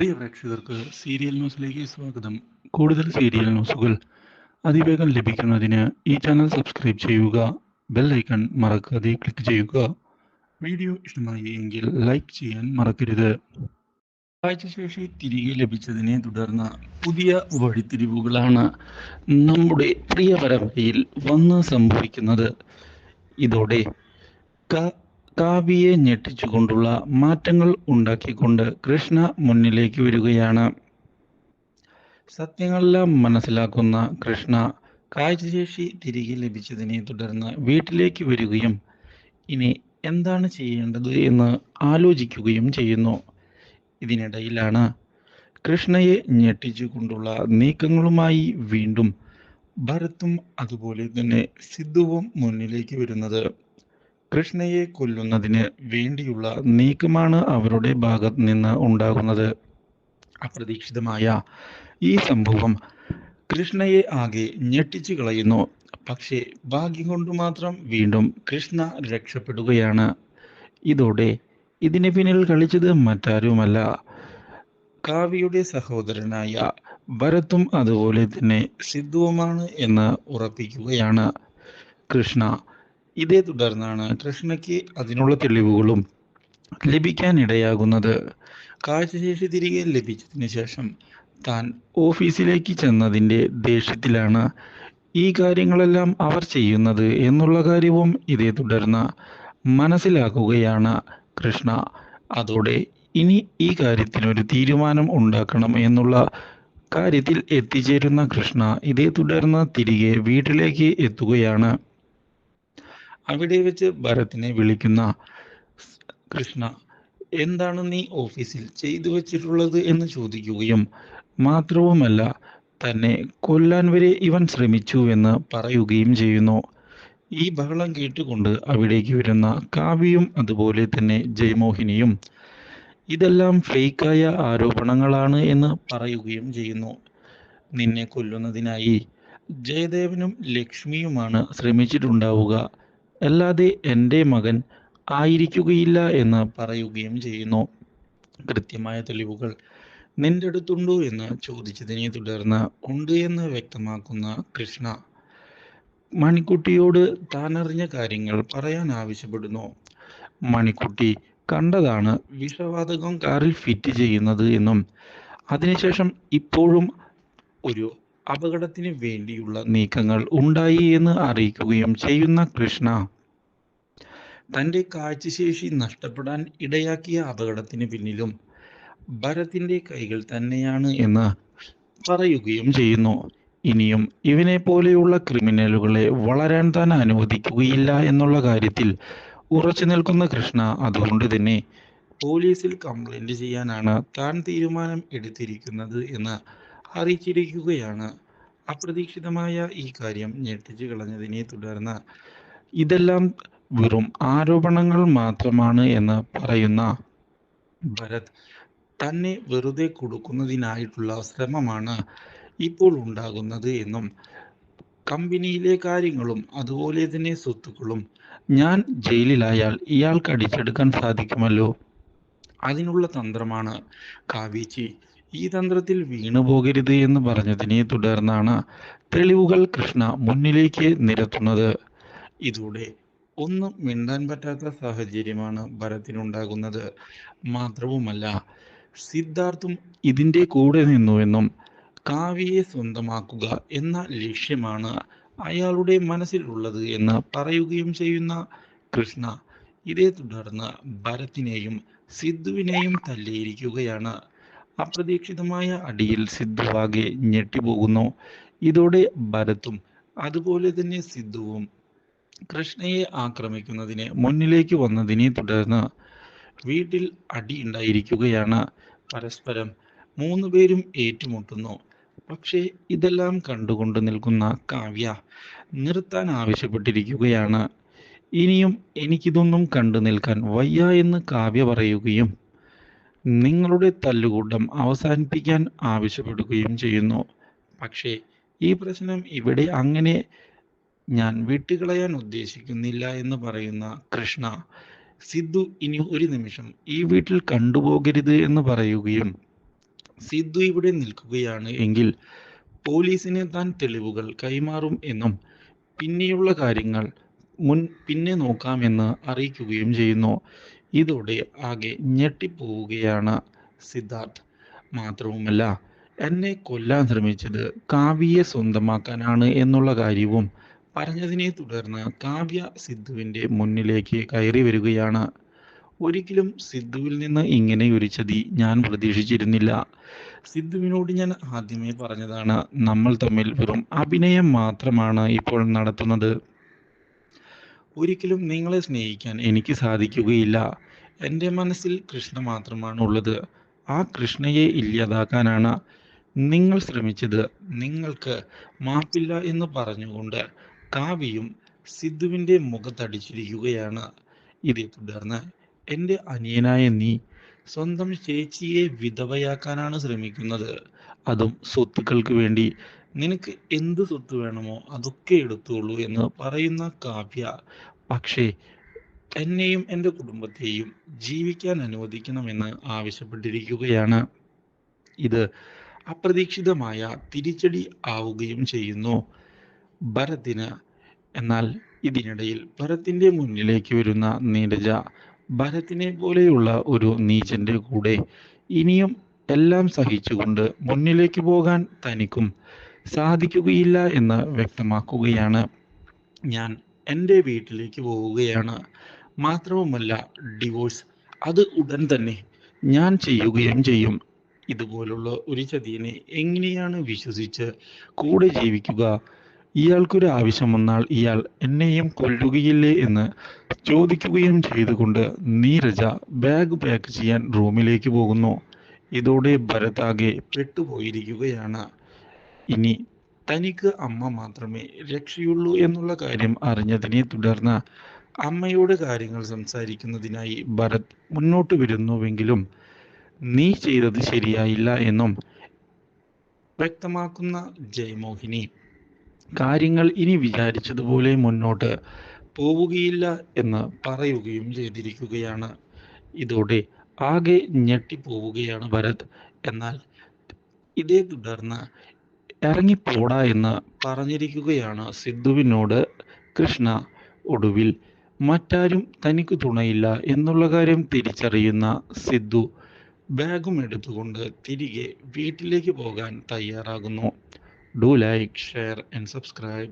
പ്രിയ പ്രേക്ഷകർക്ക് സീരിയൽ ന്യൂസിലേക്ക് സ്വാഗതം. കൂടുതൽ സീരിയൽ ന്യൂസുകൾ അതിവേഗം ലഭിക്കുന്നതിന് ഈ ചാനൽ സബ്സ്ക്രൈബ് ചെയ്യുക. ബെൽ ഐക്കൺ മറക്കാതെ ക്ലിക്ക് ചെയ്യുക. വീഡിയോ ഇഷ്ടമായി എങ്കിൽ ലൈക്ക് ചെയ്യാൻ മറക്കരുത്. കാഴ്ചശേഷി തിരികെ ലഭിച്ചതിനെ തുടർന്ന് പുതിയ വഴിത്തിരിവുകളാണ് നമ്മുടെ പ്രിയ പരമ്പരയിൽ വന്ന് സംഭവിക്കുന്നത്. ഇതോടെ കാവ്യയെ ഞെട്ടിച്ചുകൊണ്ടുള്ള മാറ്റങ്ങൾ ഉണ്ടാക്കിക്കൊണ്ട് കൃഷ്ണ മുന്നിലേക്ക് വരികയാണ്. സത്യങ്ങളെല്ലാം മനസ്സിലാക്കുന്ന കൃഷ്ണ കാഴ്ചശേഷി തിരികെ ലഭിച്ചതിനെ തുടർന്ന് വീട്ടിലേക്ക് വരികയും ഇനി എന്താണ് ചെയ്യേണ്ടത് എന്ന് ആലോചിക്കുകയും ചെയ്യുന്നു. ഇതിനിടയിലാണ് കൃഷ്ണയെ ഞെട്ടിച്ചുകൊണ്ടുള്ള നീക്കങ്ങളുമായി വീണ്ടും ഭരത്തും അതുപോലെ തന്നെ സിദ്ധുവും മുന്നിലേക്ക് വരുന്നത്. കൃഷ്ണയെ കൊല്ലുന്നതിന് വേണ്ടിയുള്ള നീക്കമാണ് അവരുടെ ഭാഗത്ത് നിന്ന് ഉണ്ടാകുന്നത്. അപ്രതീക്ഷിതമായ ഈ സംഭവം കൃഷ്ണയെ ആകെ ഞെട്ടിച്ചു കളയുന്നു. പക്ഷേ ഭാഗ്യം കൊണ്ട് മാത്രം വീണ്ടും കൃഷ്ണ രക്ഷപ്പെടുകയാണ്. ഇതോടെ ഇതിന് പിന്നിൽ കളിച്ചത് മറ്റാരുമല്ല, കാവ്യയുടെ സഹോദരനായ ഭരത്തും അതുപോലെ തന്നെ സിദ്ധുവുമാണ് എന്ന് ഉറപ്പിക്കുകയാണ് കൃഷ്ണ. ഇതേ തുടർന്നാണ് കൃഷ്ണയ്ക്ക് അതിനുള്ള തെളിവുകളും ലഭിക്കാനിടയാകുന്നത്. കാഴ്ചശേഷി തിരികെ ലഭിച്ചതിന് ശേഷം താൻ ഓഫീസിലേക്ക് ചെന്നതിൻ്റെ ദേഷ്യത്തിലാണ് ഈ കാര്യങ്ങളെല്ലാം അവർ ചെയ്യുന്നത് എന്നുള്ള കാര്യവും ഇതേ തുടർന്ന് മനസ്സിലാക്കുകയാണ് കൃഷ്ണ. അതോടെ ഇനി ഈ കാര്യത്തിനൊരു തീരുമാനം ഉണ്ടാക്കണം എന്നുള്ള കാര്യത്തിൽ എത്തിച്ചേരുന്ന കൃഷ്ണ ഇതേ തുടർന്ന് തിരികെ വീട്ടിലേക്ക് എത്തുകയാണ്. അവിടെ വെച്ച് ഭരത്തിനെ വിളിക്കുന്ന കൃഷ്ണ എന്താണ് നീ ഓഫീസിൽ ചെയ്തു വച്ചിട്ടുള്ളത് എന്ന് ചോദിക്കുകയും മാത്രവുമല്ല തന്നെ കൊല്ലാൻ വരെ ഇവൻ ശ്രമിച്ചു എന്ന് പറയുകയും ചെയ്യുന്നു. ഈ ബഹളം കേട്ടുകൊണ്ട് അവിടേക്ക് വരുന്ന കാവ്യയും അതുപോലെ തന്നെ ജയമോഹിനിയും ഇതെല്ലാം ഫേക്കായ ആരോപണങ്ങളാണ് എന്ന് പറയുകയും ചെയ്യുന്നു. നിന്നെ കൊല്ലുന്നതിനായി ജയദേവനും ലക്ഷ്മിയുമാണ് ശ്രമിച്ചിട്ടുണ്ടാവുക, അല്ലാതെ എൻ്റെ മകൻ ആയിരിക്കുകയില്ല എന്ന് പറയുകയും ചെയ്യുന്നു. കൃത്യമായ തെളിവുകൾ നിന്റെ അടുത്തുണ്ടോ എന്ന് ചോദിച്ചതിനെ തുടർന്ന് ഉണ്ട് എന്ന് വ്യക്തമാക്കുന്ന കൃഷ്ണ മണിക്കുട്ടിയോട് താനറിഞ്ഞ കാര്യങ്ങൾ പറയാൻ ആവശ്യപ്പെടുന്നു. മണിക്കുട്ടി കണ്ടതാണ് വിഷവാതകം കാറിൽ ഫിറ്റ് ചെയ്യുന്നത് എന്നും അതിനുശേഷം ഇപ്പോഴും ഒരു അപകടത്തിന് വേണ്ടിയുള്ള നീക്കങ്ങൾ ഉണ്ടായി എന്ന് അറിയിക്കുകയും ചെയ്യുന്ന കൃഷ്ണ തൻ്റെ കാഴ്ചശേഷി നഷ്ടപ്പെടാൻ ഇടയാക്കിയ അപകടത്തിന് പിന്നിലും ഭരത്തിന്റെ കൈകൾ തന്നെയാണ് എന്ന് പറയുകയും ചെയ്യുന്നു. ഇനിയും ഇവനെ പോലെയുള്ള ക്രിമിനലുകളെ വളരാൻ താൻ അനുവദിക്കുകയില്ല എന്നുള്ള കാര്യത്തിൽ ഉറച്ചു നിൽക്കുന്ന കൃഷ്ണ അതുകൊണ്ട് തന്നെ പോലീസിൽ കംപ്ലൈന്റ് ചെയ്യാനാണ് താൻ തീരുമാനം എടുത്തിരിക്കുന്നത് എന്ന് അറിയിച്ചിരിക്കുകയാണ്. അപ്രതീക്ഷിതമായ ഈ കാര്യം ഞെട്ടിച്ചു കളഞ്ഞതിനെ തുടർന്ന് ഇതെല്ലാം വെറും ആരോപണങ്ങൾ മാത്രമാണ് എന്ന് പറയുന്ന ഭരത് തന്നെ വെറുതെ കൊടുക്കുന്നതിനായിട്ടുള്ള ശ്രമമാണ് ഇപ്പോൾ ഉണ്ടാകുന്നത് എന്നും കമ്പനിയിലെ കാര്യങ്ങളും അതുപോലെ തന്നെ സ്വത്തുക്കളും ഞാൻ ജയിലിലായാൽ ഇയാൾക്ക് അടിച്ചെടുക്കാൻ സാധിക്കുമല്ലോ, അതിനുള്ള തന്ത്രമാണ് കാവ്യച്ചി, ഈ തന്ത്രത്തിൽ വീണു പോകരുത് എന്ന് പറഞ്ഞതിനെ തുടർന്നാണ് തെളിവുകൾ കൃഷ്ണ മുന്നിലേക്ക് നിരത്തുന്നത്. ഇതോടെ ഒന്നും മിണ്ടാൻ പറ്റാത്ത സാഹചര്യമാണ് ഭരത്തിനുണ്ടാകുന്നത്. മാത്രവുമല്ല സിദ്ധാർത്ഥും ഇതിൻ്റെ കൂടെ നിന്നുവെന്നും കാവ്യയെ സ്വന്തമാക്കുക എന്ന ലക്ഷ്യമാണ് അയാളുടെ മനസ്സിലുള്ളത് എന്ന് പറയുകയും ചെയ്യുന്ന കൃഷ്ണ ഇതേ തുടർന്ന് ഭരത്തിനെയും സിദ്ധുവിനെയും തല്ലിയിരിക്കുകയാണ്. അപ്രതീക്ഷിതമായ അടിയിൽ സിദ്ധുവാകെ ഞെട്ടിപ്പോകുന്നു. ഇതോടെ ഭരത്തും അതുപോലെ തന്നെ സിദ്ധുവും കൃഷ്ണയെ ആക്രമിക്കുന്നതിന് മുന്നിലേക്ക് വന്നതിനെ തുടർന്ന് വീട്ടിൽ അടി ഉണ്ടായിരിക്കുകയാണ്. പരസ്പരം മൂന്നുപേരും ഏറ്റുമുട്ടുന്നു. പക്ഷേ ഇതെല്ലാം കണ്ടുകൊണ്ട് നിൽക്കുന്ന കാവ്യ നിർത്താൻ ആവശ്യപ്പെട്ടിരിക്കുകയാണ്. ഇനിയും എനിക്കിതൊന്നും കണ്ടു നിൽക്കാൻ വയ്യ എന്ന് കാവ്യ പറയുകയും നിങ്ങളുടെ തല്ലുകൂട്ടം അവസാനിപ്പിക്കാൻ ആവശ്യപ്പെടുകയും ചെയ്യുന്നു. പക്ഷേ ഈ പ്രശ്നം ഇവിടെ അങ്ങനെ ഞാൻ വിട്ടുകളയാൻ ഉദ്ദേശിക്കുന്നില്ല എന്ന് പറയുന്ന കൃഷ്ണ സിദ്ധു ഇനി ഒരു നിമിഷം ഈ വീട്ടിൽ കണ്ടുപോകരുത് എന്ന് പറയുകയും സിദ്ധു ഇവിടെ നിൽക്കുകയാണ് എങ്കിൽ പോലീസിന് താൻ തെളിവുകൾ കൈമാറും എന്നും പിന്നെയുള്ള കാര്യങ്ങൾ പിന്നെ നോക്കാമെന്ന് അറിയിക്കുകയും ചെയ്യുന്നു. ഇതോടെ ആകെ ഞെട്ടിപ്പോവുകയാണ് സിദ്ധാർത്ഥ്. മാത്രവുമല്ല, എന്നെ കൊല്ലാൻ ശ്രമിച്ചത് കാവ്യയെ സ്വന്തമാക്കാനാണ് എന്നുള്ള കാര്യവും പറഞ്ഞതിനെ തുടർന്ന് കാവ്യ സിദ്ധുവിൻ്റെ മുന്നിലേക്ക് കയറി വരികയാണ്. ഒരിക്കലും സിദ്ധുവിൽ നിന്ന് ഇങ്ങനെയൊരു ചതി ഞാൻ പ്രതീക്ഷിച്ചിരുന്നില്ല. സിദ്ധുവിനോട് ഞാൻ ആദ്യമേ പറഞ്ഞതാണ്, നമ്മൾ തമ്മിൽ വെറും അഭിനയം മാത്രമാണ് ഇപ്പോൾ നടത്തുന്നത്. ഒരിക്കലും നിങ്ങളെ സ്നേഹിക്കാൻ എനിക്ക് സാധിക്കുകയില്ല. എൻ്റെ മനസ്സിൽ കൃഷ്ണ മാത്രമാണ് ഉള്ളത്. ആ കൃഷ്ണയെ ഇല്ലാതാക്കാനാണ് നിങ്ങൾ ശ്രമിച്ചത്. നിങ്ങൾക്ക് മാപ്പില്ല എന്ന് പറഞ്ഞുകൊണ്ട് കാവ്യയും സിദ്ധുവിൻ്റെ മുഖത്തടിച്ചിരിക്കുകയാണ്. ഇതേ തുടർന്ന് എൻ്റെ അനിയനായ നീ സ്വന്തം ചേച്ചിയെ വിധവയാക്കാനാണ് ശ്രമിക്കുന്നത്. അതും സ്വത്തുക്കൾക്ക് വേണ്ടി. നിനക്ക് എന്ത് സ്വത്ത് വേണമോ അതൊക്കെ എടുത്തോളൂ എന്ന് പറയുന്ന കാവ്യ, പക്ഷേ എന്നെയും എൻ്റെ കുടുംബത്തെയും ജീവിക്കാൻ അനുവദിക്കണമെന്ന് ആവശ്യപ്പെട്ടിരിക്കുകയാണ്. ഇത് അപ്രതീക്ഷിതമായ തിരിച്ചടി ആവുകയും ചെയ്യുന്നു ഭരത്തിന്. എന്നാൽ ഇതിനിടയിൽ ഭരത്തിൻ്റെ മുന്നിലേക്ക് വരുന്ന നീരജ ഭരത്തിനെ പോലെയുള്ള ഒരു നീചന്റെ കൂടെ ഇനിയും എല്ലാം സഹിച്ചുകൊണ്ട് മുന്നിലേക്ക് പോകാൻ തനിക്കും സാധിക്കുകയില്ല എന്ന് വ്യക്തമാക്കുകയാണ്. ഞാൻ എൻ്റെ വീട്ടിലേക്ക് പോവുകയാണ്. മാത്രവുമല്ല, ഡിവോഴ്സ് അത് ഉടൻ തന്നെ ഞാൻ ചെയ്യുകയും ചെയ്യും. ഇതുപോലുള്ള ഒരു ചതിയനെ എങ്ങനെയാണ് വിശ്വസിച്ച് കൂടെ ജീവിക്കുക? ഇയാൾക്കൊരു ആവശ്യം വന്നാൽ ഇയാൾ എന്നെയും കൊല്ലുകയില്ലേ എന്ന് ചോദിക്കുകയും ചെയ്തുകൊണ്ട് നീരജ ബാഗ് പാക്ക് ചെയ്യാൻ റൂമിലേക്ക് പോകുന്നു. ഇതോടെ ഭരതാകെ പെട്ടുപോയിരിക്കുകയാണ്. ഇനി തനിക്ക് അമ്മ മാത്രമേ രക്ഷയുള്ളൂ എന്നുള്ള കാര്യം അറിഞ്ഞതിനെ തുടർന്ന് അമ്മയോട് കാര്യങ്ങൾ സംസാരിക്കുന്നതിനായി ഭരത് മുന്നോട്ട് വരുന്നുവെങ്കിലും നീ ചെയ്തത് ശരിയായില്ല എന്നും വ്യക്തമാക്കുന്ന ജയമോഹിനി കാര്യങ്ങൾ ഇനി വിചാരിച്ചതുപോലെ മുന്നോട്ട് പോവുകയില്ല എന്ന് പറയുകയും ചെയ്തിരിക്കുകയാണ്. ഇതോടെ ആകെ ഞെട്ടിപ്പോവുകയാണ് ഭരത്. എന്നാൽ ഇതേ തുടർന്ന് ഇറങ്ങിപ്പോടാ എന്ന് പറഞ്ഞിരിക്കുകയാണ് സിദ്ധുവിനോട് കൃഷ്ണ. ഒടുവിൽ മറ്റാരും തനിക്ക് തുണയില്ല എന്നുള്ള കാര്യം തിരിച്ചറിയുന്ന സിദ്ധു ബാഗും എടുത്തുകൊണ്ട് തിരികെ വീട്ടിലേക്ക് പോകാൻ തയ്യാറാകുന്നു. Do like, share and subscribe.